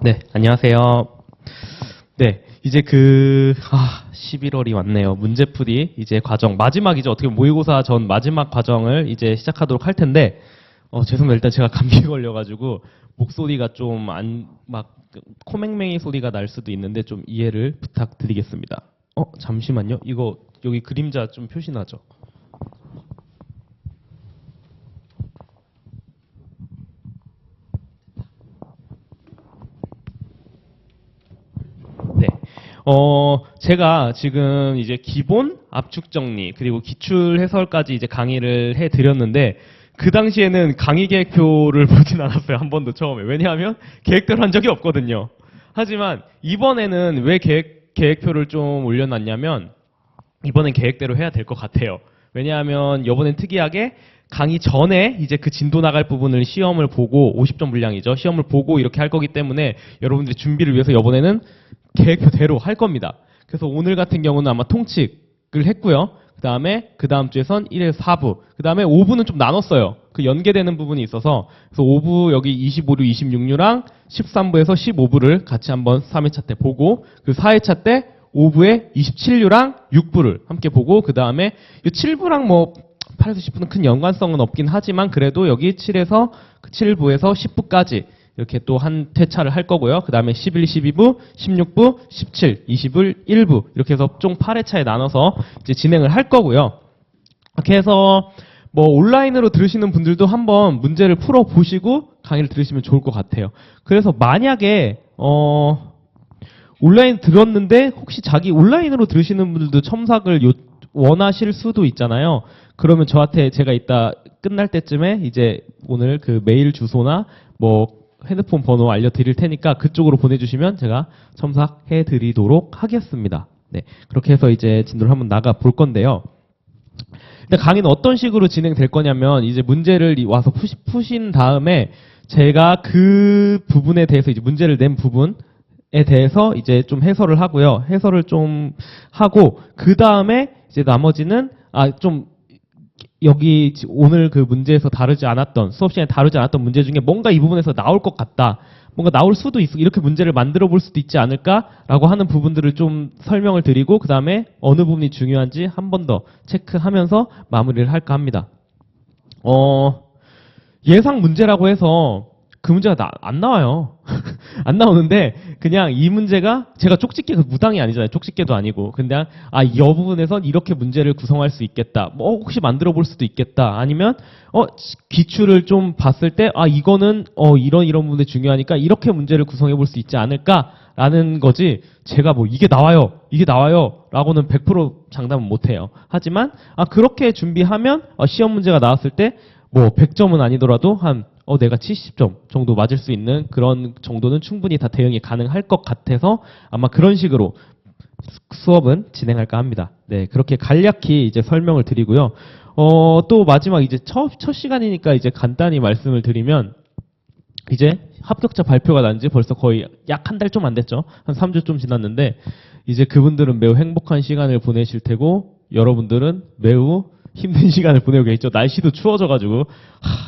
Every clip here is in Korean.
네, 안녕하세요. 네, 이제 11월이 왔네요. 문제풀이 이제 과정 마지막이죠. 어떻게 보면 모의고사 전 마지막 과정을 이제 시작하도록 할 텐데, 죄송합니다. 일단 제가 감기 걸려가지고 목소리가 좀 코맹맹이 소리가 날 수도 있는데 좀 이해를 부탁드리겠습니다. 잠시만요. 이거 여기 그림자 좀 표시나죠? 네. 제가 지금 이제 기본, 압축 정리, 그리고 기출 해설까지 이제 강의를 해 드렸는데, 그 당시에는 강의 계획표를 보진 않았어요. 한 번도 처음에. 왜냐하면 계획대로 한 적이 없거든요. 하지만 이번에는 왜 계획표를 좀 올려놨냐면, 이번엔 계획대로 해야 될 것 같아요. 왜냐하면 이번엔 특이하게 강의 전에 이제 그 진도 나갈 부분을 시험을 보고 50점 분량이죠. 시험을 보고 이렇게 할 거기 때문에 여러분들이 준비를 위해서 이번에는 계획표대로 할 겁니다. 그래서 오늘 같은 경우는 아마 통칙을 했고요. 그 다음 주에선 1일 4부, 그 다음에 5부는 좀 나눴어요. 그 연계되는 부분이 있어서, 그래서 5부 여기 25류, 26류랑 13부에서 15부를 같이 한번 3회차 때 보고, 그 4회차 때 5부에 27류랑 6부를 함께 보고, 그 다음에 7부랑 8에서 10부는 큰 연관성은 없긴 하지만 그래도 여기 7부에서 10부까지 이렇게 또 한 회차를 할 거고요. 그 다음에 11, 12부, 16부, 17, 20을 1부 이렇게 해서 총 8회차에 나눠서 이제 진행을 할 거고요. 이렇게 해서 온라인으로 들으시는 분들도 한번 문제를 풀어 보시고 강의를 들으시면 좋을 것 같아요. 그래서 만약에 온라인 들었는데 혹시 자기 온라인으로 들으시는 분들도 첨삭을 원하실 수도 있잖아요. 그러면 저한테 제가 이따 끝날 때쯤에 이제 오늘 그 메일 주소나 핸드폰 번호 알려드릴 테니까 그쪽으로 보내주시면 제가 첨삭해 드리도록 하겠습니다. 네, 그렇게 해서 이제 진도를 한번 나가 볼 건데요. 일단 강의는 어떤 식으로 진행될 거냐면 이제 문제를 와서 푸신 다음에 제가 그 부분에 대해서 이제 문제를 낸 부분에 대해서 이제 좀 해설을 하고요. 해설을 좀 하고 그 다음에 이제 나머지는 여기 오늘 그 문제에서 다루지 않았던 수업 시간에 다루지 않았던 문제 중에 뭔가 이 부분에서 나올 것 같다. 뭔가 나올 수도 있어. 이렇게 문제를 만들어 볼 수도 있지 않을까라고 하는 부분들을 좀 설명을 드리고 그 다음에 어느 부분이 중요한지 한 번 더 체크하면서 마무리를 할까 합니다. 예상 문제라고 해서 그 문제가 안 나와요. 안 나오는데 그냥 이 문제가 제가 쪽집게 무당이 아니잖아요. 쪽집게도 아니고 그냥 이 부분에선 이렇게 문제를 구성할 수 있겠다. 혹시 만들어 볼 수도 있겠다. 아니면 기출을 좀 봤을 때 이거는 이런 부분이 중요하니까 이렇게 문제를 구성해 볼 수 있지 않을까라는 거지. 제가 이게 나와요 라고는 100% 장담은 못 해요. 하지만 그렇게 준비하면 시험 문제가 나왔을 때 100점은 아니더라도 내가 70점 정도 맞을 수 있는 그런 정도는 충분히 다 대응이 가능할 것 같아서 아마 그런 식으로 수업은 진행할까 합니다. 네, 그렇게 간략히 이제 설명을 드리고요. 또 마지막 이제 첫 시간이니까 이제 간단히 말씀을 드리면 이제 합격자 발표가 난 지 벌써 거의 약 한 달 좀 안 됐죠. 한 3주 좀 지났는데 이제 그분들은 매우 행복한 시간을 보내실 테고 여러분들은 매우 힘든 시간을 보내고 계시죠. 날씨도 추워져가지고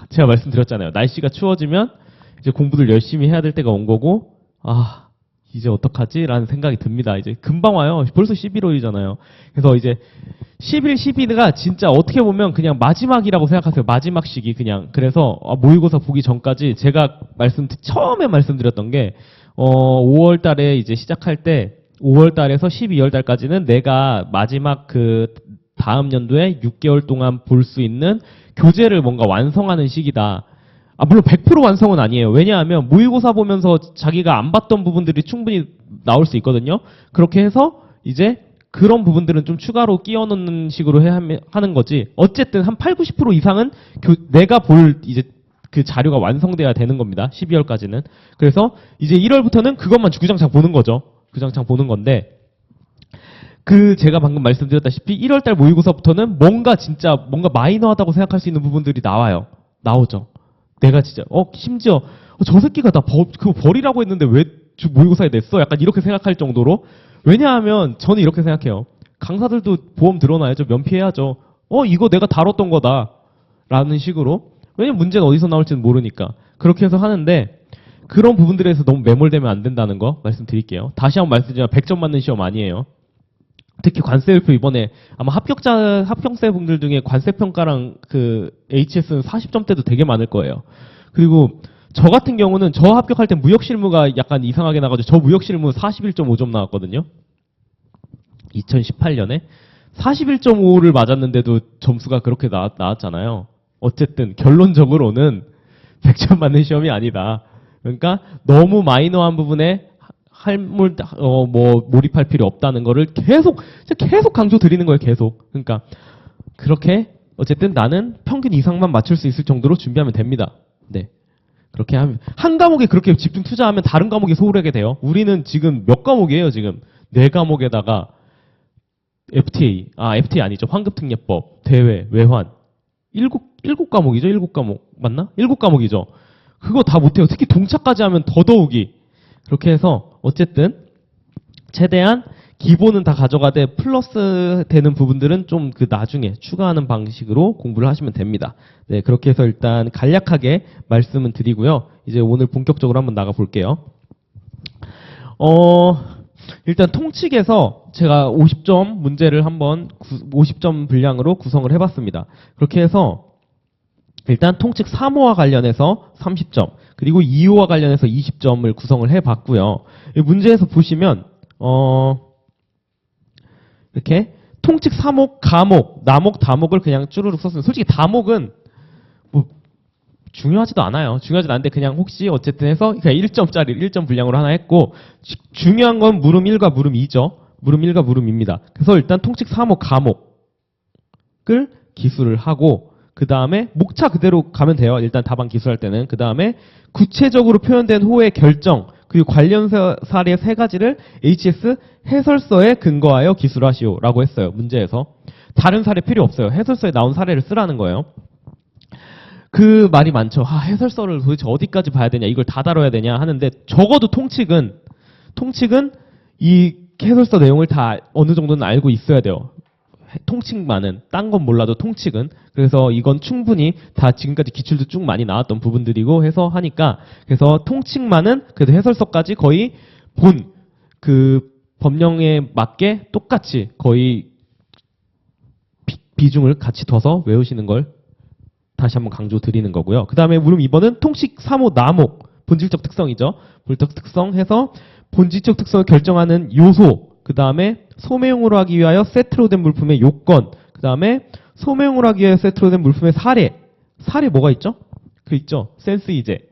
제가 말씀드렸잖아요. 날씨가 추워지면 이제 공부를 열심히 해야 될 때가 온 거고 이제 어떡하지? 라는 생각이 듭니다. 이제 금방 와요. 벌써 11월이잖아요. 그래서 이제 11, 12가 진짜 어떻게 보면 그냥 마지막이라고 생각하세요. 마지막 시기 그냥. 그래서 모의고사 보기 전까지 제가 처음에 말씀드렸던 게 5월 달에 이제 시작할 때 5월 달에서 12월 달까지는 내가 마지막 다음 연도에 6개월 동안 볼 수 있는 교재를 뭔가 완성하는 시기다. 물론 100% 완성은 아니에요. 왜냐하면 모의고사 보면서 자기가 안 봤던 부분들이 충분히 나올 수 있거든요. 그렇게 해서 이제 그런 부분들은 좀 추가로 끼워 넣는 식으로 하는 거지. 어쨌든 한 8, 90% 이상은 내가 볼 이제 그 자료가 완성돼야 되는 겁니다. 12월까지는. 그래서 이제 1월부터는 그것만 주구장창 보는 거죠. 주구장창 보는 건데 제가 방금 말씀드렸다시피 1월달 모의고사부터는 뭔가 마이너하다고 생각할 수 있는 부분들이 나오죠. 내가 진짜 심지어 저 새끼가 그거 버리라고 했는데 왜 모의고사에 냈어? 약간 이렇게 생각할 정도로. 왜냐하면 저는 이렇게 생각해요. 강사들도 보험 들어놔야죠. 면피해야죠. 이거 내가 다뤘던 거다 라는 식으로. 왜냐면 문제는 어디서 나올지는 모르니까 그렇게 해서 하는데 그런 부분들에서 너무 매몰되면 안 된다는 거 말씀드릴게요. 다시 한번 말씀드리면 100점 맞는 시험 아니에요. 특히 관세율표 이번에 아마 합격세 분들 중에 관세평가랑 그 HS는 40점대도 되게 많을 거예요. 그리고 저 같은 경우는 저 합격할 때 무역실무가 약간 이상하게 나가지고 저 무역실무 41.5점 나왔거든요. 2018년에 41.5를 맞았는데도 점수가 그렇게 나왔잖아요. 어쨌든 결론적으로는 100점 맞는 시험이 아니다. 그러니까 너무 마이너한 부분에 몰입할 필요 없다는 거를 계속 강조 드리는 거예요, 계속. 그러니까 그렇게 어쨌든 나는 평균 이상만 맞출 수 있을 정도로 준비하면 됩니다. 네. 그렇게 하면 한 과목에 그렇게 집중 투자하면 다른 과목이 소홀하게 돼요. 우리는 지금 몇 과목이에요, 지금? 4과목에다가 FTA 아니죠. 환급특례법, 대외, 외환. 7과목이죠, 7과목. 맞나? 7과목이죠. 그거 다 못해요. 특히 동차까지 하면 더더욱이. 그렇게 해서 어쨌든 최대한 기본은 다 가져가되 플러스 되는 부분들은 좀 그 나중에 추가하는 방식으로 공부를 하시면 됩니다. 네, 그렇게 해서 일단 간략하게 말씀은 드리고요. 이제 오늘 본격적으로 한번 나가 볼게요. 일단 통칙에서 제가 50점 문제를 한번 50점 분량으로 구성을 해봤습니다. 그렇게 해서 일단 통칙 3호와 관련해서 30점, 그리고 2호와 관련해서 20점을 구성을 해봤고요. 이 문제에서 보시면 이렇게 통칙 3호 가목, 나목, 다목을 그냥 쭈루룩 썼습니다. 솔직히 다목은 뭐 중요하지도 않아요. 중요하지도 않은데 그냥 혹시 어쨌든 해서 그냥 1점짜리 1점 분량으로 하나 했고, 중요한 건 물음 1과 물음 2죠. 물음 1과 물음 2입니다. 그래서 일단 통칙 3호 가목을 기술을 하고, 그 다음에 목차 그대로 가면 돼요. 일단 답안 기술할 때는. 그 다음에 구체적으로 표현된 호의 결정, 그리고 관련 사례 3가지를 HS 해설서에 근거하여 기술하시오 라고 했어요. 문제에서. 다른 사례 필요 없어요. 해설서에 나온 사례를 쓰라는 거예요. 그 말이 많죠. 해설서를 도대체 어디까지 봐야 되냐, 이걸 다 다뤄야 되냐 하는데, 적어도 통칙은 이 해설서 내용을 다 어느 정도는 알고 있어야 돼요. 통칙만은. 딴 건 몰라도 통칙은. 그래서 이건 충분히 다 지금까지 기출도 쭉 많이 나왔던 부분들이고 해서 하니까, 그래서 통칙만은 그래도 해설서까지 거의 그 법령에 맞게 똑같이 거의 비중을 같이 둬서 외우시는 걸 다시 한번 강조 드리는 거고요. 그 다음에 물음 2번은 통칙 3호 나목, 본질적 특성이죠. 본질적 특성 해서 본질적 특성을 결정하는 요소, 그 다음에 소매용으로 하기 위하여 세트로 된 물품의 요건, 그 다음에 소매용으로 하기 위하여 세트로 된 물품의 사례 뭐가 있죠? 그 있죠. 센스 이제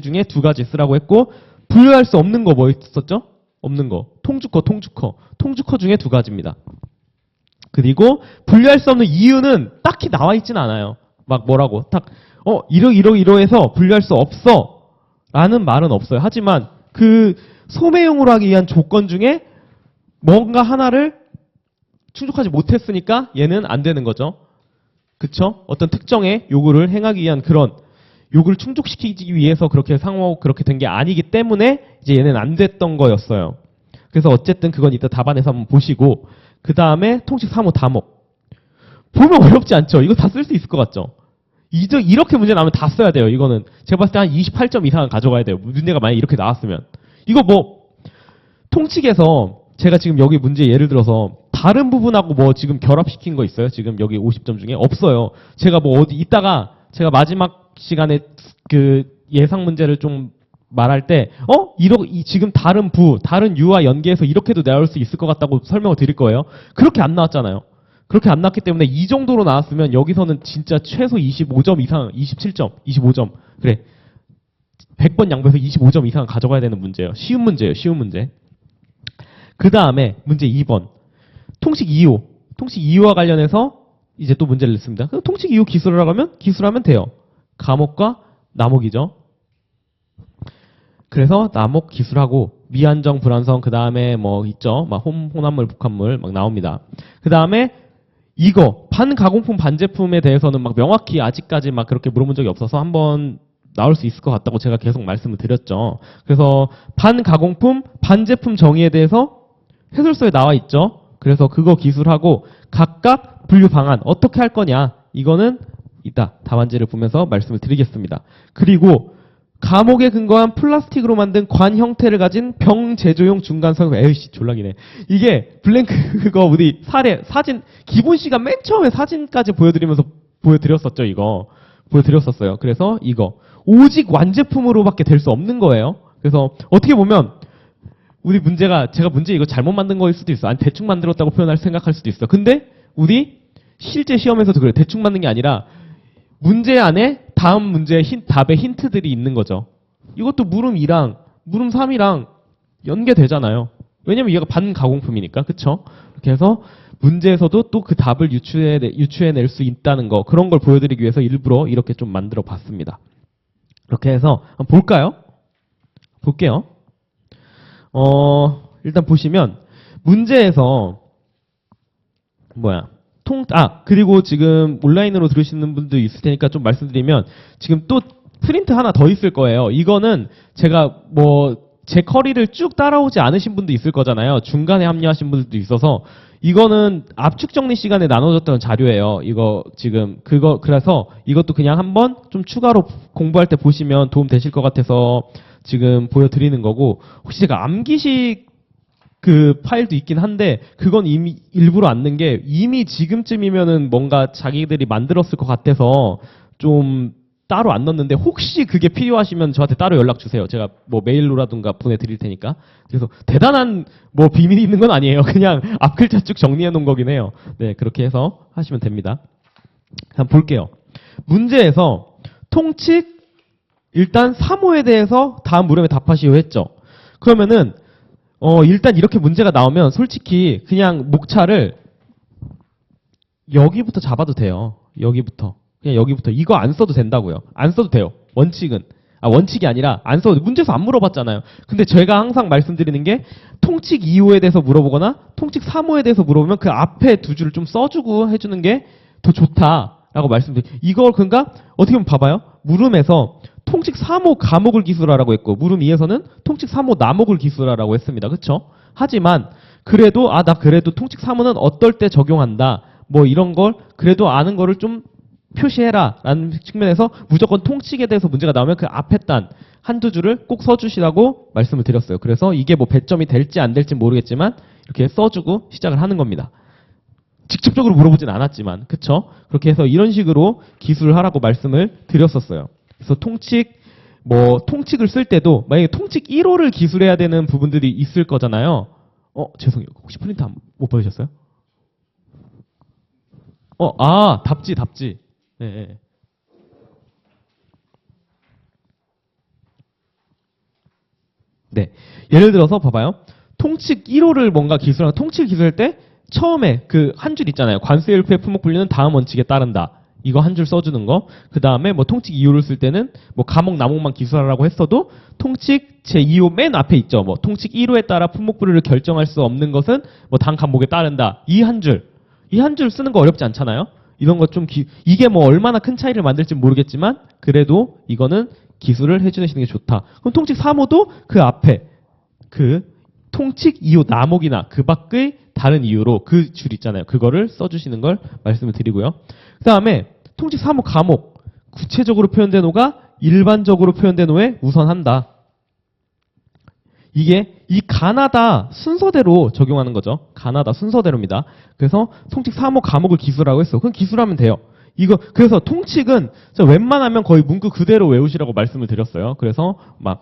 중에 2가지 쓰라고 했고, 분류할 수 없는 거 뭐 있었죠? 없는 거. 통주커 중에 2가지입니다. 그리고 분류할 수 없는 이유는 딱히 나와 있진 않아요. 막 뭐라고 이러해서 분류할 수 없어 라는 말은 없어요. 하지만 그 소매용으로 하기 위한 조건 중에 뭔가 하나를 충족하지 못했으니까 얘는 안 되는 거죠. 그쵸? 어떤 특정의 요구를 행하기 위한 그런 요구를 충족시키기 위해서 그렇게 상호하고 그렇게 된 게 아니기 때문에 이제 얘는 안 됐던 거였어요. 그래서 어쨌든 그건 이따 답안에서 한번 보시고, 그 다음에 통칙 3호 다목. 보면 어렵지 않죠? 이거 다 쓸 수 있을 것 같죠? 이렇게 문제 나오면 다 써야 돼요. 이거는 제가 봤을 때 한 28점 이상은 가져가야 돼요. 문제가 만약에 이렇게 나왔으면. 이거 통칙에서 제가 지금 여기 문제 예를 들어서 다른 부분하고 지금 결합시킨 거 있어요? 지금 여기 50점 중에? 없어요. 제가 이따가 제가 마지막 시간에 그 예상 문제를 좀 말할 때, 지금 다른 유와 연계해서 이렇게도 나올 수 있을 것 같다고 설명을 드릴 거예요. 그렇게 안 나왔잖아요. 그렇게 안 나왔기 때문에 이 정도로 나왔으면 여기서는 진짜 최소 25점 이상, 27점, 25점. 그래. 100번 양보해서 25점 이상 가져가야 되는 문제예요. 쉬운 문제예요. 쉬운 문제. 그 다음에 문제 2번. 통식 2호. 통식 2호와 관련해서 이제 또 문제를 냈습니다. 통식 2호 기술하면 돼요. 가목과 나목이죠. 그래서 나목 기술하고 미안정, 불완성, 그 다음에 있죠. 혼합물, 복합물 나옵니다. 그 다음에 이거 반가공품, 반제품에 대해서는 명확히 아직까지 그렇게 물어본 적이 없어서 한번 나올 수 있을 것 같다고 제가 계속 말씀을 드렸죠. 그래서 반가공품, 반제품 정의에 대해서 해설서에 나와 있죠. 그래서 그거 기술하고 각각 분류 방안 어떻게 할 거냐, 이거는 이따 답안지를 보면서 말씀을 드리겠습니다. 그리고 감옥에 근거한 플라스틱으로 만든 관 형태를 가진 병 제조용 중간성. 에이씨 졸라기네. 이게 블랭크 그거 우리 사진 기본 시간 맨 처음에 사진까지 보여드렸었죠. 이거 보여드렸었어요. 그래서 이거 오직 완제품으로밖에 될 수 없는 거예요. 그래서 어떻게 보면 우리 제가 문제 이거 잘못 만든 거일 수도 있어. 아니 대충 만들었다고 생각할 수도 있어. 근데 우리 실제 시험에서도 그래. 대충 만든 게 아니라 문제 안에 다음 문제의 답의 힌트들이 있는 거죠. 이것도 물음 2랑 물음 3이랑 연계되잖아요. 왜냐면 얘가 반가공품이니까. 그쵸? 이렇게 해서 문제에서도 또 그 답을 유추해낼 수 있다는 거, 그런 걸 보여드리기 위해서 일부러 이렇게 좀 만들어 봤습니다. 이렇게 해서 한번 볼까요? 볼게요. 일단 보시면 문제에서 그리고 지금 온라인으로 들으시는 분도 있을 테니까 좀 말씀드리면 지금 또 프린트 하나 더 있을 거예요. 이거는 제가 제 커리를 쭉 따라오지 않으신 분도 있을 거잖아요. 중간에 합류하신 분들도 있어서 이거는 압축 정리 시간에 나눠줬던 자료예요. 그래서 이것도 그냥 한번 좀 추가로 공부할 때 보시면 도움 되실 것 같아서 지금 보여드리는 거고, 혹시 제가 암기식 그 파일도 있긴 한데 그건 이미 일부러 안 넣은 게 이미 지금쯤이면은 뭔가 자기들이 만들었을 것 같아서 좀 따로 안 넣었는데, 혹시 그게 필요하시면 저한테 따로 연락 주세요. 제가 메일로라든가 보내드릴 테니까. 그래서 대단한 비밀이 있는 건 아니에요. 그냥 앞글자 쭉 정리해 놓은 거긴 해요. 네, 그렇게 해서 하시면 됩니다. 한번 볼게요. 문제에서 통칙 일단 3호에 대해서 다음 물음에 답하시오 했죠. 그러면은 일단 이렇게 문제가 나오면 솔직히 그냥 목차를 여기부터 잡아도 돼요. 그냥 여기부터 이거 안 써도 된다고요. 안 써도 돼요. 원칙이 아니라 안 써도 돼요. 문제에서 안 물어봤잖아요. 근데 제가 항상 말씀드리는 게 통칙 2호에 대해서 물어보거나 통칙 3호에 대해서 물어보면 그 앞에 두 줄을 좀 써주고 해주는 게 더 좋다라고 말씀드려요. 이걸 그러니까 어떻게 보면 봐봐요. 물음에서 통칙 3호 감옥을 기술하라고 했고 물음 2에서는 통칙 3호 남옥을 기술하라고 했습니다. 그렇죠? 하지만 나 그래도 통칙 3호는 어떨 때 적용한다. 이런 걸 그래도 아는 거를 좀 표시해라 라는 측면에서 무조건 통칙에 대해서 문제가 나오면 그 앞에 단 한두 줄을 꼭 써주시라고 말씀을 드렸어요. 그래서 이게 배점이 될지 안 될지 모르겠지만 이렇게 써주고 시작을 하는 겁니다. 직접적으로 물어보진 않았지만, 그쵸? 그렇게 해서 이런 식으로 기술을 하라고 말씀을 드렸었어요. 그래서 통칙을 쓸 때도 만약에 통칙 1호를 기술해야 되는 부분들이 있을 거잖아요. 죄송해요. 혹시 프린트 못 받으셨어요? 답지. 네. 네. 예를 들어서 봐봐요. 통칙 1호를 뭔가 기술하는, 통칙을 기술할 때 처음에 그 한 줄 있잖아요. 관수일프의 품목 분류는 다음 원칙에 따른다. 이거 한 줄 써주는 거. 그 다음에 통칙 2호를 쓸 때는 감옥, 남옥만 기술하라고 했어도 통칙 제2호 맨 앞에 있죠. 통칙 1호에 따라 품목 분류를 결정할 수 없는 것은 당 감목에 따른다. 이 한 줄 쓰는 거 어렵지 않잖아요. 이런 거 이게 얼마나 큰 차이를 만들지 모르겠지만 그래도 이거는 기술을 해주시는 게 좋다. 그럼 통칙 3호도 그 앞에 통칙 2호 남옥이나 그 밖의 다른 이유로 그 줄 있잖아요. 그거를 써주시는 걸 말씀을 드리고요. 그 다음에 통칙 3호 감옥 구체적으로 표현된 호가 일반적으로 표현된 호에 우선한다. 이게 이 가나다 순서대로 적용하는 거죠. 가나다 순서대로입니다. 그래서 통칙 3호 감옥을 기술하라고 했어. 그럼 기술하면 돼요. 그래서 통칙은 웬만하면 거의 문구 그대로 외우시라고 말씀을 드렸어요. 그래서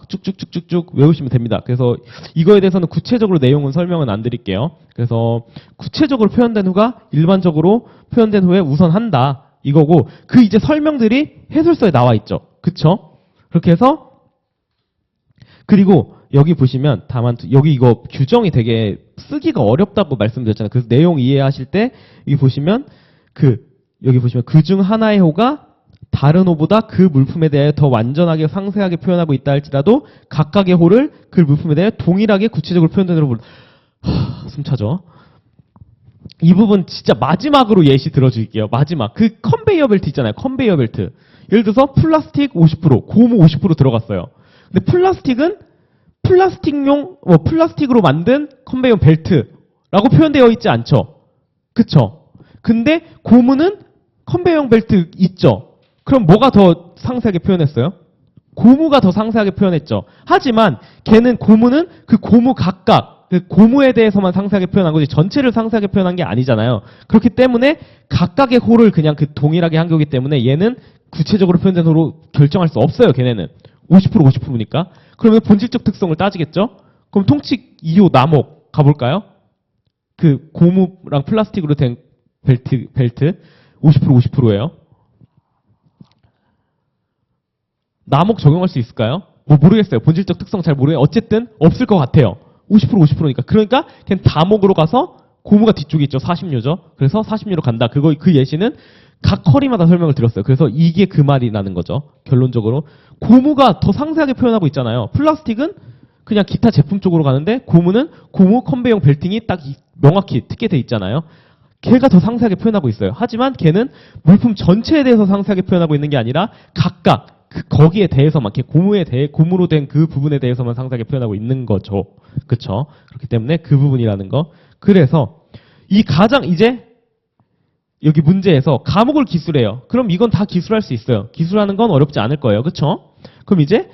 쭉쭉쭉쭉쭉 외우시면 됩니다. 그래서 이거에 대해서는 구체적으로 내용은 설명은 안 드릴게요. 그래서 구체적으로 표현된 후가 일반적으로 표현된 후에 우선한다. 이거고, 이제 설명들이 해설서에 나와 있죠. 그쵸? 그렇게 해서, 그리고 여기 보시면 여기 이거 규정이 되게 쓰기가 어렵다고 말씀드렸잖아요. 그래서 내용 이해하실 때 여기 보시면 그중 하나의 호가 다른 호보다 그 물품에 대해 더 완전하게 상세하게 표현하고 있다 할지라도 각각의 호를 그 물품에 대해 동일하게 구체적으로 표현되는 호를 숨차죠. 이 부분 진짜 마지막으로 예시 들어줄게요. 마지막 컨베이어 벨트 있잖아요. 컨베이어 벨트. 예를 들어서 플라스틱 50%, 고무 50% 들어갔어요. 근데 플라스틱은 플라스틱으로 만든 컨베이어 벨트라고 표현되어 있지 않죠. 그쵸? 근데 고무는 컨베이어 벨트 있죠. 그럼 뭐가 더 상세하게 표현했어요? 고무가 더 상세하게 표현했죠. 하지만 걔는 고무는 그 고무 각각 그 고무에 대해서만 상세하게 표현한 거지 전체를 상세하게 표현한 게 아니잖아요. 그렇기 때문에 각각의 호를 그냥 그 동일하게 한 거기 때문에 얘는 구체적으로 표현된 호로 결정할 수 없어요. 걔네는 50% 50%니까. 그러면 본질적 특성을 따지겠죠. 그럼 통칙 2호 남옥 가볼까요? 그 고무랑 플라스틱으로 된 벨트 50% 50%예요. 남옥 적용할 수 있을까요? 뭐 모르겠어요. 본질적 특성 잘 모르겠어요. 어쨌든 없을 것 같아요. 50% 50%니까. 그러니까 그냥 다목으로 가서 고무가 뒤쪽에 있죠. 40료죠. 그래서 40료로 간다. 그 예시는 각 커리마다 설명을 드렸어요. 그래서 이게 그 말이 나는 거죠. 결론적으로 고무가 더 상세하게 표현하고 있잖아요. 플라스틱은 그냥 기타 제품 쪽으로 가는데 고무는 고무 컨베이어 벨팅이 딱 명확히 특게돼 있잖아요. 걔가 더 상세하게 표현하고 있어요. 하지만 걔는 물품 전체에 대해서 상세하게 표현하고 있는 게 아니라 각각 거기에 대해서만, 고무로 된 그 부분에 대해서만 상세하게 표현하고 있는 거죠. 그쵸? 그렇기 때문에 그 부분이라는 거. 그래서 이제 여기 문제에서 과목을 기술해요. 그럼 이건 다 기술할 수 있어요. 기술하는 건 어렵지 않을 거예요. 그쵸? 그럼 이제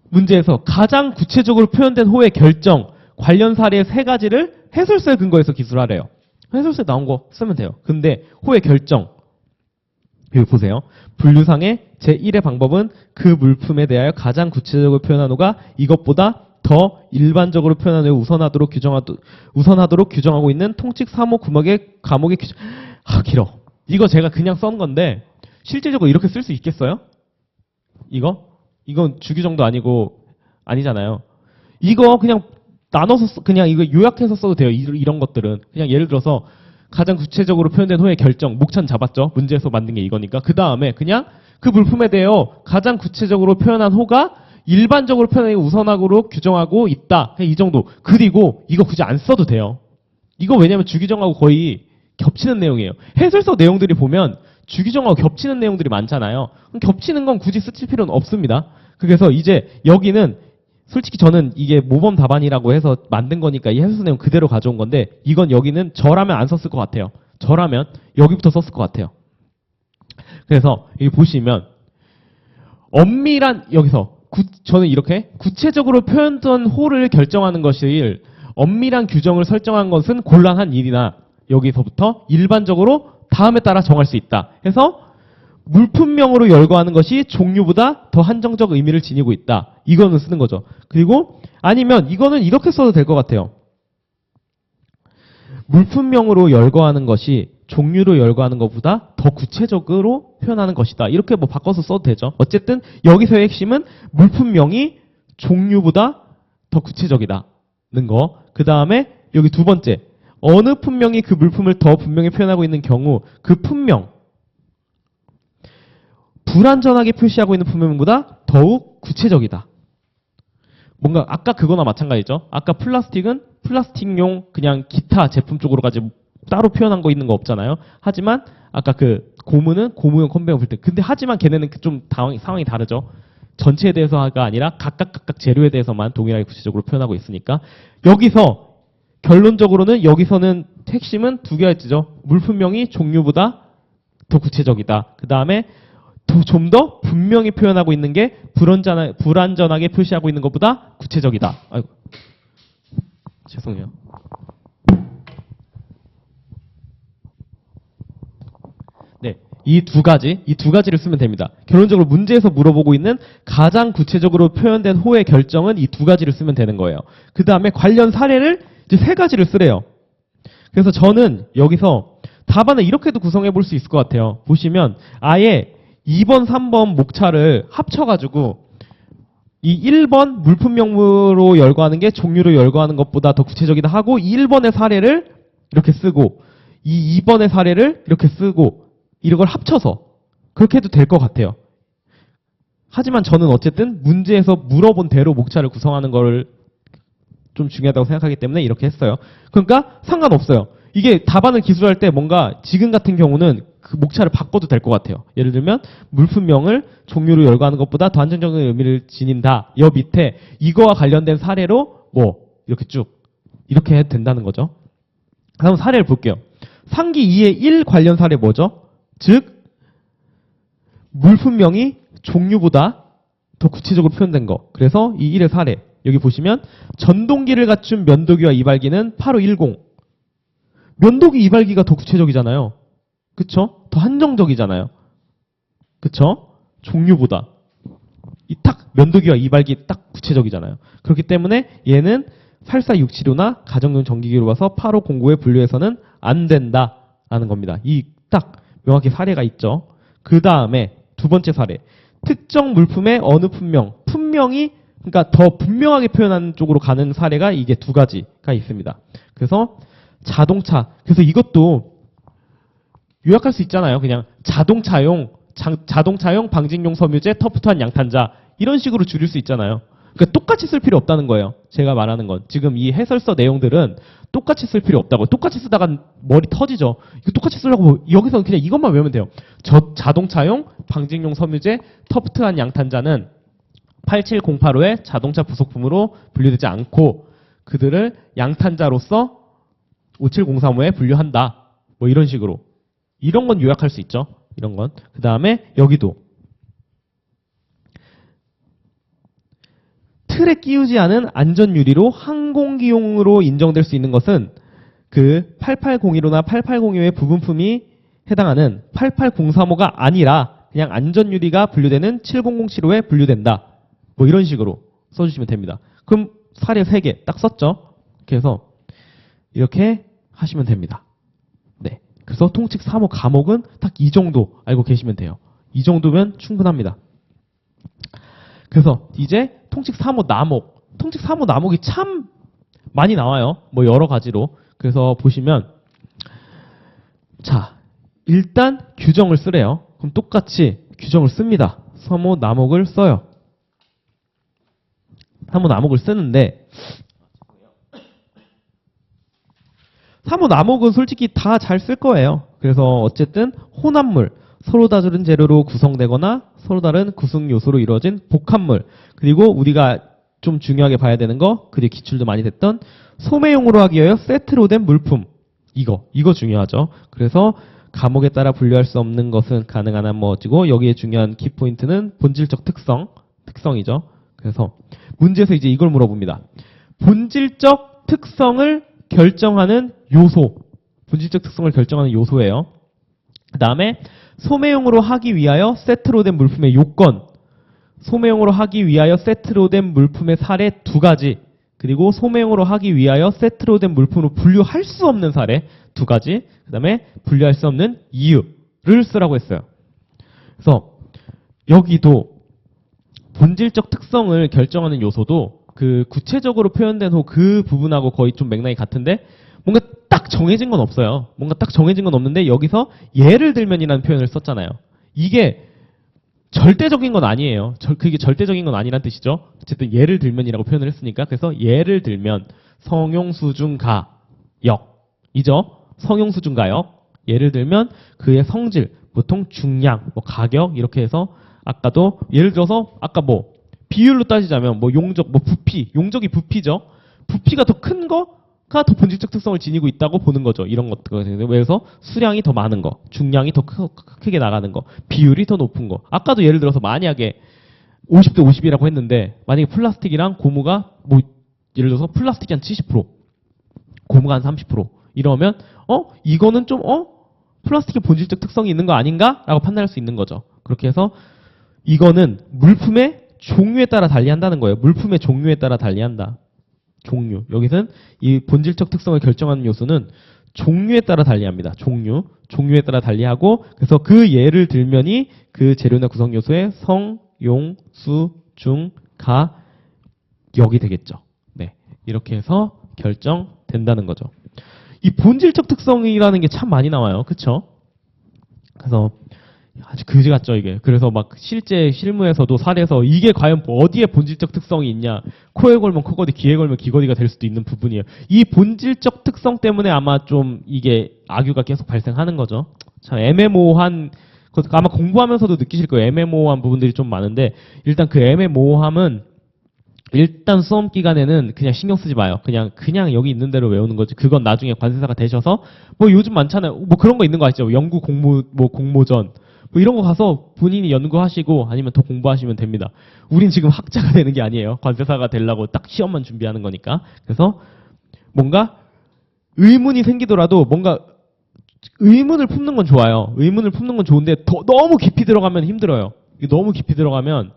문제에서 가장 구체적으로 표현된 호의 결정, 관련 사례 3가지를 해설서에 근거해서 기술하래요. 해설서에 나온 거 쓰면 돼요. 근데 호의 결정, 여기 보세요. 분류상의 제1의 방법은 그 물품에 대하여 가장 구체적으로 표현한 호가 이것보다 더 일반적으로 표현한 호에 우선하도록 규정하고 있는 통칙 3호 과목의 규정. 길어. 이거 제가 그냥 쓴 건데 실질적으로 이렇게 쓸 수 있겠어요? 이건 주규정도 아니잖아요. 이거 그냥 나눠서 그냥 이거 요약해서 써도 돼요. 이런 것들은 그냥 예를 들어서 가장 구체적으로 표현된 호의 결정, 목천 잡았죠. 문제에서 만든 게 이거니까. 그 다음에 그냥 그 물품에 대하여 가장 구체적으로 표현한 호가 일반적으로 표현하기 우선하도록 규정하고 있다. 그냥 이 정도. 그리고 이거 굳이 안 써도 돼요. 이거 왜냐면 주규정하고 거의 겹치는 내용이에요. 해설서 내용들이 보면 주규정하고 겹치는 내용들이 많잖아요. 겹치는 건 굳이 쓰칠 필요는 없습니다. 그래서 이제 여기는 솔직히 저는 이게 모범 답안이라고 해서 만든 거니까 이 해설서 내용 그대로 가져온 건데 이건 여기는 저라면 안 썼을 것 같아요. 저라면 여기부터 썼을 것 같아요. 그래서 여기 보시면 엄밀한 여기서 저는 이렇게 구체적으로 표현된 호를 결정하는 것이 엄밀한 규정을 설정한 것은 곤란한 일이나 여기서부터 일반적으로 다음에 따라 정할 수 있다. 해서 물품명으로 열거하는 것이 종류보다 더 한정적 의미를 지니고 있다. 이거는 쓰는 거죠. 그리고 아니면 이거는 이렇게 써도 될 것 같아요. 물품명으로 열거하는 것이 종류로 열거하는 것보다 더 구체적으로 표현하는 것이다. 이렇게 뭐 바꿔서 써도 되죠. 어쨌든 여기서의 핵심은 물품명이 종류보다 더 구체적이다는 거. 그 다음에 여기 두 번째. 어느 품명이 그 물품을 더 분명히 표현하고 있는 경우 그 품명 불완전하게 표시하고 있는 품명보다 더욱 구체적이다. 뭔가 아까 그거나 마찬가지죠. 아까 플라스틱은 플라스틱용 그냥 기타 제품 쪽으로까지 따로 표현한 거 있는 거 없잖아요. 하지만 아까 그 고무는 고무용 컨베이어 벨트. 근데 하지만 걔네는 좀 상황이 다르죠. 전체에 대해서가 아니라 각각 재료에 대해서만 동일하게 구체적으로 표현하고 있으니까 여기서 결론적으로는 여기서는 핵심은 두 개가 있죠. 물품명이 종류보다 더 구체적이다. 그 다음에 좀 더 분명히 표현하고 있는 게 불완전하게 표시하고 있는 것보다 구체적이다. 아이고, 죄송해요. 네, 이 두 가지를 쓰면 됩니다. 결론적으로 문제에서 물어보고 있는 가장 구체적으로 표현된 호의 결정은 이 두 가지를 쓰면 되는 거예요. 그 다음에 관련 사례를 이제 3가지를 쓰래요. 그래서 저는 여기서 답안을 이렇게도 구성해 볼 수 있을 것 같아요. 보시면 아예 2번, 3번 목차를 합쳐가지고 이 1번 물품명으로 열거하는 게 종류로 열거하는 것보다 더 구체적이다 하고 이 1번의 사례를 이렇게 쓰고 이 2번의 사례를 이렇게 쓰고 이런 걸 합쳐서 그렇게 해도 될 것 같아요. 하지만 저는 어쨌든 문제에서 물어본 대로 목차를 구성하는 거를 좀 중요하다고 생각하기 때문에 이렇게 했어요. 그러니까 상관없어요. 이게 답안을 기술할 때 뭔가 지금 같은 경우는 그 목차를 바꿔도 될 것 같아요. 예를 들면 물품명을 종류로 열거하는 것보다 더 안정적인 의미를 지닌다. 여 밑에 이거와 관련된 사례로 뭐 이렇게 쭉 이렇게 해도 된다는 거죠. 다음 사례를 볼게요. 상기 2의 1 관련 사례 뭐죠? 즉 물품명이 종류보다 더 구체적으로 표현된 거. 그래서 이 1의 사례. 여기 보시면 전동기를 갖춘 면도기와 이발기는 8510. 면도기, 이발기가 더 구체적이잖아요. 그쵸? 더 한정적이잖아요. 그쵸? 종류보다. 이 딱 면도기와 이발기 딱 구체적이잖아요. 그렇기 때문에 얘는 84675나 가정용 전기기로 봐서 8509에 분류해서는 안 된다라는 겁니다. 이 딱 명확히 사례가 있죠. 그 다음에 두 번째 사례. 특정 물품의 어느 품명이 그러니까 더 분명하게 표현하는 쪽으로 가는 사례가 이게 두 가지가 있습니다. 그래서 자동차. 그래서 이것도 요약할 수 있잖아요. 그냥 자동차용 방직용 섬유제 터프트한 양탄자 이런 식으로 줄일 수 있잖아요. 그러니까 똑같이 쓸 필요 없다는 거예요. 제가 말하는 건. 지금 이 해설서 내용들은 똑같이 쓸 필요 없다고. 똑같이 쓰다가 머리 터지죠. 이거 똑같이 쓰려고 뭐 여기서 그냥 이것만 외우면 돼요. 자동차용 방직용 섬유제 터프트한 양탄자는 87085의 자동차 부속품으로 분류되지 않고 그들을 양탄자로서 57035에 분류한다. 뭐 이런 식으로. 이런 건 요약할 수 있죠. 이런 건. 그 다음에 여기도 틀에 끼우지 않은 안전유리로 항공기용으로 인정될 수 있는 것은 그 8801호나 8802호의 부분품이 해당하는 88035가 아니라 그냥 안전유리가 분류되는 70075에 분류된다. 뭐 이런 식으로 써주시면 됩니다. 그럼 사례 3개 딱 썼죠? 그래서 이렇게 하시면 됩니다. 네. 그래서 통칙 3호 과목은 딱 이 정도 알고 계시면 돼요. 이 정도면 충분합니다. 그래서 이제 통칙 3호 나목. 통칙 3호 나목이 참 많이 나와요. 뭐 여러 가지로. 그래서 보시면 자, 일단 규정을 쓰래요. 그럼 똑같이 규정을 씁니다. 3호 나목을 써요. 3호 나목을 쓰는데 3호 나목은 솔직히 다 잘 쓸 거예요. 그래서 어쨌든 혼합물, 서로 다른 재료로 구성되거나 서로 다른 구성 요소로 이루어진 복합물, 그리고 우리가 좀 중요하게 봐야 되는 거, 그리고 기출도 많이 됐던 소매용으로 하기 위하여 세트로 된 물품. 이거 중요하죠. 그래서 과목에 따라 분류할 수 없는 것은 가능한 한 뭐지고 여기에 중요한 키포인트는 본질적 특성이죠. 그래서 문제에서 이제 이걸 물어봅니다. 본질적 특성을 결정하는 요소. 본질적 특성을 결정하는 요소예요. 그 다음에 소매용으로 하기 위하여 세트로 된 물품의 요건. 소매용으로 하기 위하여 세트로 된 물품의 사례 2가지. 그리고 소매용으로 하기 위하여 세트로 된 물품으로 분류할 수 없는 사례 2가지. 그 다음에 분류할 수 없는 이유를 쓰라고 했어요. 그래서 여기도 본질적 특성을 결정하는 요소도 그 구체적으로 표현된 그 부분하고 거의 좀 맥락이 같은데 뭔가 딱 정해진 건 없어요. 뭔가 딱 정해진 건 없는데 여기서 예를 들면이라는 표현을 썼잖아요. 이게 절대적인 건 아니에요. 그게 절대적인 건 아니란 뜻이죠. 어쨌든 예를 들면이라고 표현을 했으니까. 그래서 예를 들면 성용수중가역이죠. 성용수중가역. 예를 들면 그의 성질, 보통 중량, 뭐 가격 이렇게 해서 아까도 예를 들어서 아까 뭐 비율로 따지자면 뭐 용적, 뭐 부피, 용적이 부피죠. 부피가 더 큰 거가 더 본질적 특성을 지니고 있다고 보는 거죠. 이런 것들. 그래서 수량이 더 많은 거, 중량이 더 크게 나가는 거, 비율이 더 높은 거. 아까도 예를 들어서 만약에 50대 50이라고 했는데 만약에 플라스틱이랑 고무가 뭐 예를 들어서 플라스틱이 한 70%, 고무가 한 30% 이러면 이거는 좀 플라스틱의 본질적 특성이 있는 거 아닌가? 라고 판단할 수 있는 거죠. 그렇게 해서 이거는 물품의 종류에 따라 달리한다는 거예요. 물품의 종류에 따라 달리한다. 종류. 여기서는 이 본질적 특성을 결정하는 요소는 종류에 따라 달리합니다. 종류에 따라 달리하고 그래서 그 예를 들면이 그 재료나 구성 요소의 성, 용, 수, 중, 가, 역이 되겠죠. 네. 이렇게 해서 결정된다는 거죠. 이 본질적 특성이라는 게 참 많이 나와요. 그쵸? 그래서 아주 그지 같죠, 이게. 그래서 막 실제 실무에서도 사례에서 이게 과연 어디에 본질적 특성이 있냐. 코에 걸면 코거디, 귀에 걸면 귀거디가 될 수도 있는 부분이에요. 이 본질적 특성 때문에 아마 좀 이게 악유가 계속 발생하는 거죠. 참 애매모호한, 아마 공부하면서도 느끼실 거예요. 애매모호한 부분들이 좀 많은데, 일단 그 애매모호함은 일단 수험 기간에는 그냥 신경 쓰지 마요. 그냥 여기 있는 대로 외우는 거지. 그건 나중에 관세사가 되셔서 뭐 요즘 많잖아요. 뭐 그런 거 있는 거 아시죠? 연구 공모전. 뭐 이런 거 가서 본인이 연구하시고 아니면 더 공부하시면 됩니다. 우린 지금 학자가 되는 게 아니에요. 관세사가 되려고 딱 시험만 준비하는 거니까. 그래서 뭔가 의문이 생기더라도 뭔가 의문을 품는 건 좋아요. 의문을 품는 건 좋은데 너무 깊이 들어가면 힘들어요. 너무 깊이 들어가면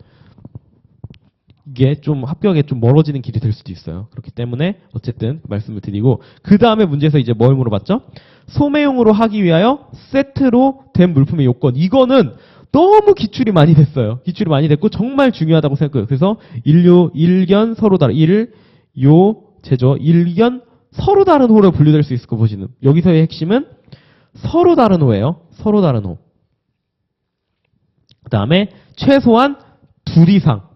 이게 좀 합격에 좀 멀어지는 길이 될 수도 있어요. 그렇기 때문에 어쨌든 말씀을 드리고 그 다음에 문제에서 이제 뭘 물어봤죠? 소매용으로 하기 위하여 세트로 된 물품의 요건. 이거는 너무 기출이 많이 됐어요. 기출이 많이 됐고 정말 중요하다고 생각해요. 그래서 일견 서로 다른 제조 일견 서로 다른 호로 분류될 수 있을 거 보시는. 여기서의 핵심은 서로 다른 호예요. 서로 다른 호. 그 다음에 최소한 둘 이상.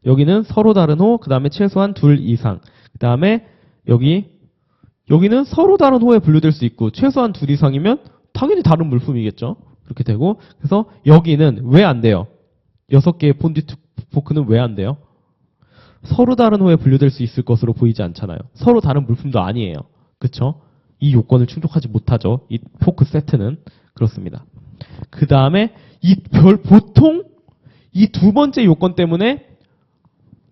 여기는 서로 다른 호, 그 다음에 최소한 둘 이상. 그 다음에 여기는 서로 다른 호에 분류될 수 있고, 최소한 둘 이상이면 당연히 다른 물품이겠죠. 그렇게 되고, 그래서 여기는 왜 안 돼요? 6개의 폰디트 포크는 왜 안 돼요? 서로 다른 호에 분류될 수 있을 것으로 보이지 않잖아요. 서로 다른 물품도 아니에요. 그쵸? 이 요건을 충족하지 못하죠. 이 포크 세트는. 그렇습니다. 그 다음에 보통 이 두 번째 요건 때문에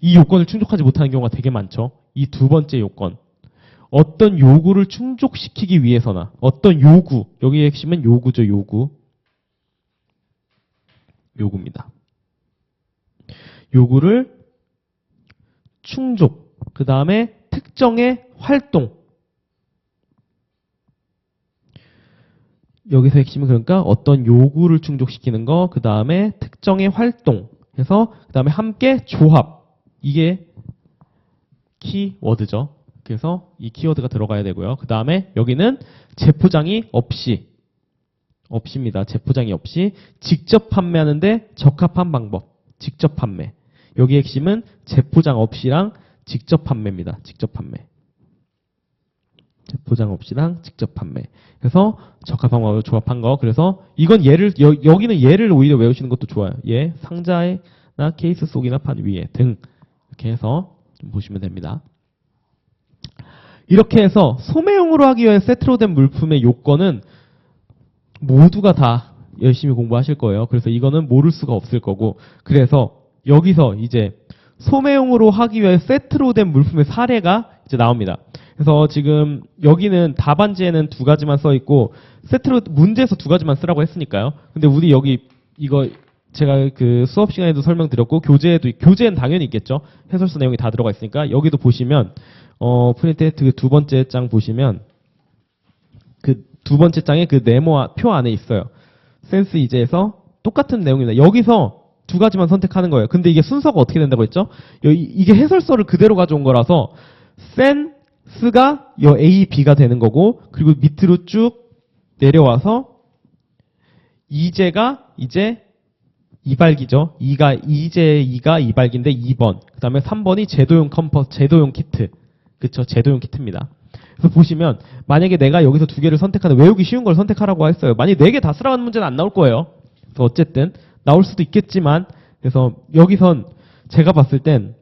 이 요건을 충족하지 못하는 경우가 되게 많죠. 이 두 번째 요건. 어떤 요구를 충족시키기 위해서나 어떤 요구, 여기의 핵심은 요구죠. 요구입니다. 요구를 충족, 그 다음에 특정의 활동. 여기서 핵심은 그러니까 어떤 요구를 충족시키는 거, 그 다음에 특정의 활동 해서 그 다음에 함께 조합. 이게 키워드죠. 그래서 이 키워드가 들어가야 되고요. 그 다음에 여기는 재포장이 없이입니다. 재포장이 없이 직접 판매하는데 적합한 방법. 직접 판매. 여기 핵심은 재포장 없이랑 직접 판매입니다. 직접 판매. 재포장 없이랑 직접 판매. 그래서 적합한 방법으로 조합한 거. 그래서 이건 여기는 얘를 오히려 외우시는 것도 좋아요. 얘 상자나 케이스 속이나 판 위에 등 이렇게 해서 좀 보시면 됩니다. 이렇게 해서 소매용으로 하기 위해 세트로 된 물품의 요건은 모두가 다 열심히 공부하실 거예요. 그래서 이거는 모를 수가 없을 거고, 그래서 여기서 이제 소매용으로 하기 위해 세트로 된 물품의 사례가 이제 나옵니다. 그래서 지금 여기는 답안지에는 2가지만 써 있고 세트로 문제에서 2가지만 쓰라고 했으니까요. 근데 우리 여기 이거 제가 그 수업 시간에도 설명드렸고 교재는 당연히 있겠죠. 해설서 내용이 다 들어가 있으니까 여기도 보시면 프린트 그 2번째 장 보시면 그 2번째 장에 그 네모 표 안에 있어요. 센스 이제에서 똑같은 내용입니다. 여기서 2가지만 선택하는 거예요. 근데 이게 순서가 어떻게 된다고 했죠? 이게 해설서를 그대로 가져온 거라서 센스가 A, B가 되는 거고, 그리고 밑으로 쭉 내려와서 이제가 이제 이발기죠. 이가 2발기인데 2번. 그 다음에 3번이 제도용 키트. 그쵸? 제도용 키트입니다. 그래서 보시면 만약에 내가 여기서 2개를 선택하는 외우기 쉬운 걸 선택하라고 했어요. 만약 4개 다 쓰라고 하는 문제는 안 나올 거예요. 그래서 어쨌든 나올 수도 있겠지만, 그래서 여기선 제가 봤을 땐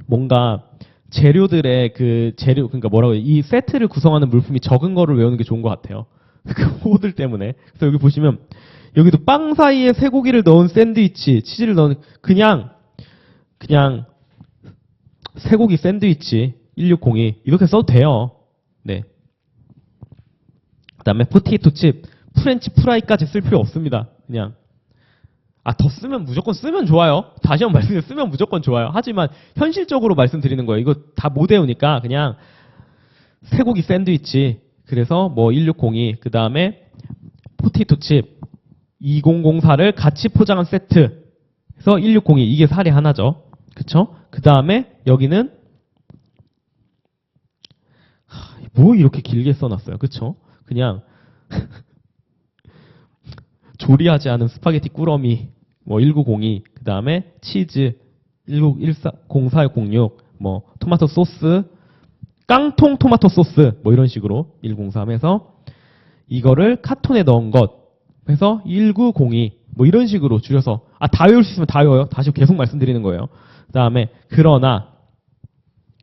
뭔가 재료들의 그러니까 뭐라고 해요? 이 세트를 구성하는 물품이 적은 거를 외우는 게 좋은 것 같아요. 그 호들 때문에. 그래서 여기 보시면 여기도 빵 사이에 쇠고기를 넣은 샌드위치, 치즈를 넣은 그냥 쇠고기 샌드위치 1602 이렇게 써도 돼요. 네. 그다음에 포테이토 칩, 프렌치 프라이까지 쓸 필요 없습니다. 그냥 더 쓰면 무조건 쓰면 좋아요. 다시 한번 말씀드리면 쓰면 무조건 좋아요. 하지만 현실적으로 말씀드리는 거예요. 이거 다 못 외우니까 그냥 쇠고기 샌드위치, 그래서 뭐 1602, 그 다음에 포테이토 칩 2004를 같이 포장한 세트, 그래서 1602 이게 사례 하나죠. 그쵸? 그 다음에 여기는 뭐 이렇게 길게 써놨어요. 그쵸? 그냥 조리하지 않은 스파게티 꾸러미 뭐 1902, 그 다음에 치즈 0406, 뭐 토마토 소스, 깡통 토마토 소스 뭐 이런 식으로 103 해서 이거를 카톤에 넣은 것 해서 1902 뭐 이런 식으로 줄여서 다 외울 수 있으면 다 외워요. 다시 계속 말씀드리는 거예요. 그 다음에 그러나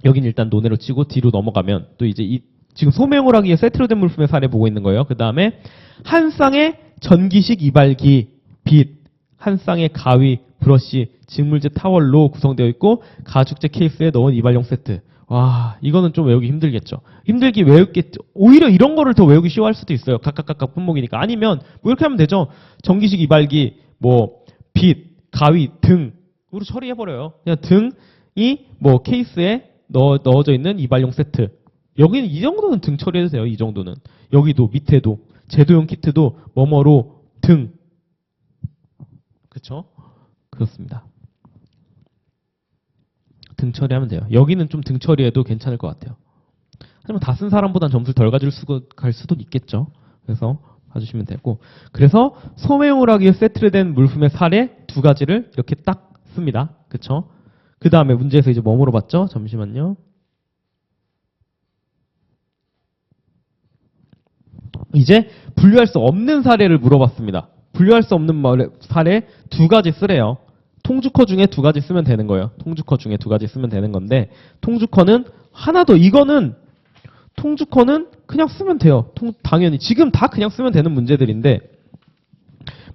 여긴 일단 논외로 치고 뒤로 넘어가면 또 이제 지금 소매용을 하기 위해 세트로 된 물품의 사례 보고 있는 거예요. 그 다음에 한 쌍의 전기식 이발기, 빗, 한 쌍의 가위, 브러쉬, 직물재 타월로 구성되어 있고 가죽재 케이스에 넣은 이발용 세트. 와, 이거는 좀 외우기 힘들겠죠. 힘들기 외우겠죠. 오히려 이런 거를 더 외우기 쉬워할 수도 있어요. 각각 품목이니까. 아니면 뭐 이렇게 하면 되죠. 전기식 이발기, 뭐 빗, 가위, 등으로 처리해버려요. 그냥 등이 뭐 케이스에 넣어져 있는 이발용 세트. 여기는 이 정도는 등 처리해도 돼요. 이 정도는. 여기도 밑에도 제도용 키트도 뭐뭐로 등. 그쵸? 그렇습니다. 등 처리하면 돼요. 여기는 좀 등 처리해도 괜찮을 것 같아요. 하지만 다 쓴 사람보단 점수를 덜 갈 수도 있겠죠. 그래서 봐주시면 되고. 그래서 소매용을 하기 위해 세트를 된 물품의 사례 두 가지를 이렇게 딱 씁니다. 그쵸? 그 다음에 문제에서 이제 뭐 물어봤죠? 잠시만요. 이제 분류할 수 없는 사례를 물어봤습니다. 분류할 수 없는 사례 두 가지 쓰래요. 통주커 중에 두 가지 쓰면 되는 거예요. 통주커 중에 두 가지 쓰면 되는 건데 통주커는 하나 더 이거는 통주커는 그냥 쓰면 돼요. 당연히 지금 다 그냥 쓰면 되는 문제들인데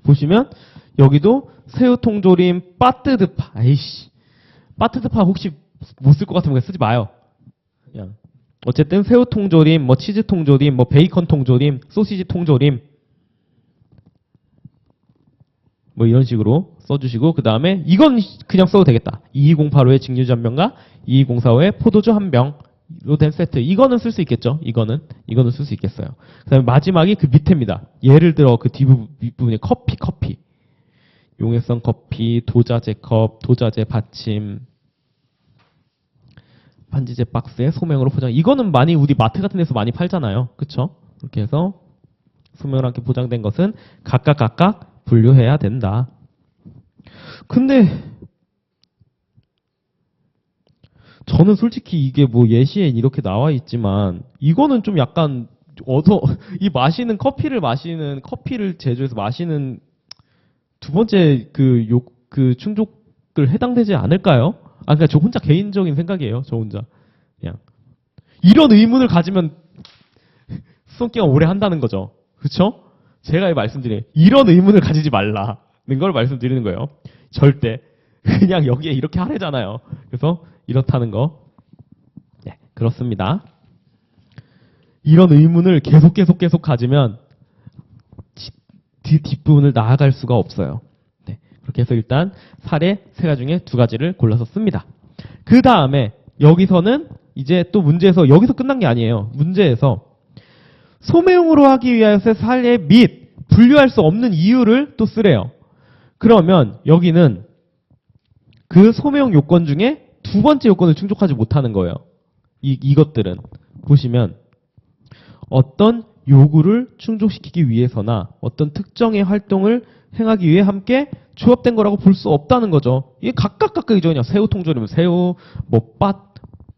보시면 여기도 새우통조림, 빠뜨드파. 아이씨. 빠뜨드파 혹시 못 쓸 것 같으면 그냥 쓰지 마요. 그냥 어쨌든 새우통조림, 뭐 치즈통조림, 뭐 베이컨통조림, 소시지통조림 뭐 이런 식으로 써주시고 그 다음에 이건 그냥 써도 되겠다. 22085의 직류주 한 병과 22045의 포도주 한 병으로 된 세트. 이거는 쓸 수 있겠죠. 이거는 쓸 수 있겠어요. 그 다음에 마지막이 그 밑에입니다. 예를 들어 그 뒷부분에 커피. 용해성 커피, 도자재 컵, 도자재 받침, 반지재 박스에 소명으로 포장. 이거는 많이 우리 마트 같은 데서 많이 팔잖아요. 그쵸? 그렇게 해서 소명으로 함께 포장된 것은 각각 분류해야 된다. 근데 저는 솔직히 이게 뭐 예시에 이렇게 나와 있지만 이거는 좀 약간 이 커피를 제조해서 마시는 두 번째 그 충족을 해당되지 않을까요? 그러니까 저 혼자 개인적인 생각이에요. 저 혼자 그냥 이런 의문을 가지면 수험기간 오래 한다는 거죠. 그렇죠? 제가 말씀드린 이런 의문을 가지지 말라는 걸 말씀드리는 거예요. 절대 그냥 여기에 이렇게 하래잖아요. 그래서 이렇다는 거. 네, 그렇습니다. 이런 의문을 계속 가지면 뒷부분을 나아갈 수가 없어요. 네, 그렇게 해서 일단 사례 세 가지 중에 두 가지를 골라서 씁니다. 그 다음에 여기서는 이제 또 문제에서 여기서 끝난 게 아니에요. 문제에서 소매용으로 하기 위해서 사례 및 분류할 수 없는 이유를 또 쓰래요. 그러면 여기는 그 소매용 요건 중에 두 번째 요건을 충족하지 못하는 거예요. 이것들은 보시면 어떤 요구를 충족시키기 위해서나 어떤 특정의 활동을 행하기 위해 함께 조합된 거라고 볼 수 없다는 거죠. 이게 각각이죠. 그냥 새우통조림은 새우, 뭐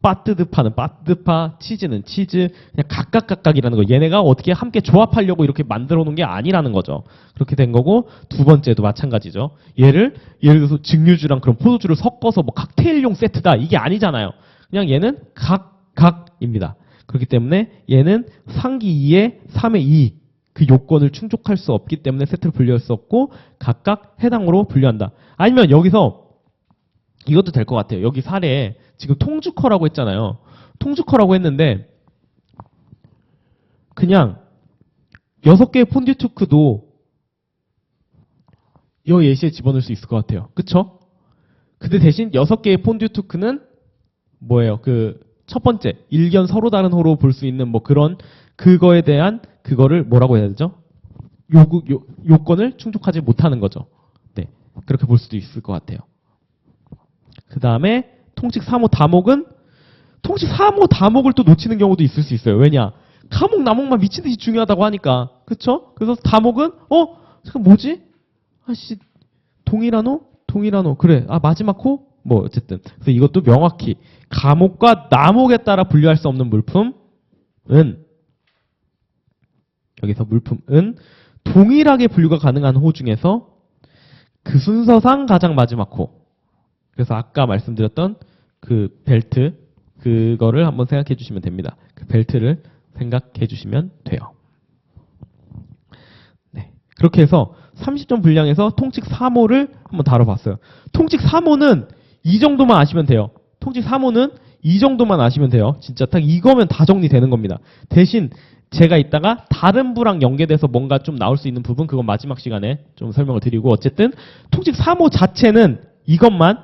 빠뜨드파는 빠뜨드파, 치즈는 치즈, 그냥 각각이라는 거. 얘네가 어떻게 함께 조합하려고 이렇게 만들어 놓은 게 아니라는 거죠. 그렇게 된 거고 두 번째도 마찬가지죠. 예를 들어서 증류주랑 그런 포도주를 섞어서 뭐 칵테일용 세트다 이게 아니잖아요. 그냥 얘는 각입니다. 그렇기 때문에 얘는 상기 2에 3의 2 그 요건을 충족할 수 없기 때문에 세트를 분류할 수 없고 각각 해당으로 분류한다. 아니면 여기서 이것도 될 것 같아요. 여기 사례에 지금 통주커라고 했잖아요. 통주커라고 했는데 그냥 6개의 폰듀투크도 이 예시에 집어넣을 수 있을 것 같아요. 그쵸? 근데 대신 6개의 폰듀투크는 뭐예요? 첫 번째, 일견 서로 다른 호로 볼 수 있는 뭐 그런 그거에 대한 그거를 뭐라고 해야 되죠? 요건을 충족하지 못하는 거죠. 네. 그렇게 볼 수도 있을 것 같아요. 그 다음에 통칙 3호 다목은 통칙 3호 다목을 또 놓치는 경우도 있을 수 있어요. 왜냐? 가목, 나목만 미친 듯이 중요하다고 하니까. 그쵸? 그래서 다목은 잠깐 뭐지? 아씨 동일한호? 그래. 마지막 호? 뭐 어쨌든. 그래서 이것도 명확히 가목과 나목에 따라 분류할 수 없는 물품은 여기서 물품은 동일하게 분류가 가능한 호 중에서 그 순서상 가장 마지막 호. 그래서 아까 말씀드렸던 그 벨트 그거를 한번 생각해 주시면 됩니다. 그 벨트를 생각해 주시면 돼요. 네. 그렇게 해서 30점 분량에서 통칙 3호를 한번 다뤄봤어요. 통칙 3호는 이 정도만 아시면 돼요. 통칙 3호는 이 정도만 아시면 돼요. 진짜 딱 이거면 다 정리되는 겁니다. 대신 제가 이따가 다른 부랑 연계돼서 뭔가 좀 나올 수 있는 부분, 그건 마지막 시간에 좀 설명을 드리고, 어쨌든 통칙 3호 자체는 이것만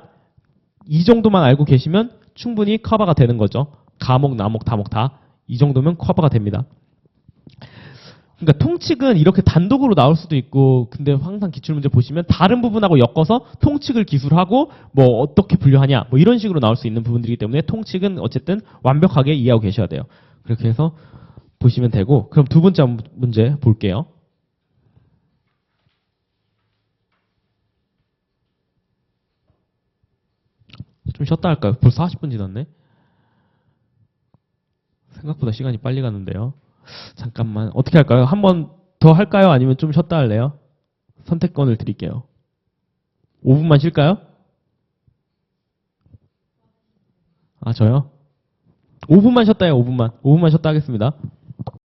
이 정도만 알고 계시면 충분히 커버가 되는 거죠. 가목, 나목, 다목 다 이 정도면 커버가 됩니다. 그러니까 통칙은 이렇게 단독으로 나올 수도 있고, 근데 항상 기출문제 보시면 다른 부분하고 엮어서 통칙을 기술하고 뭐 어떻게 분류하냐 뭐 이런 식으로 나올 수 있는 부분들이기 때문에 통칙은 어쨌든 완벽하게 이해하고 계셔야 돼요. 그렇게 해서 보시면 되고, 그럼 두 번째 문제 볼게요. 좀 쉬었다 할까요? 벌써 40분 지났네. 생각보다 시간이 빨리 가는데요. 잠깐만, 어떻게 할까요? 한 번 더 할까요? 아니면 좀 쉬었다 할래요? 선택권을 드릴게요. 5분만 쉴까요? 아, 저요? 5분만 쉬었다 해요. 5분만 쉬었다 하겠습니다.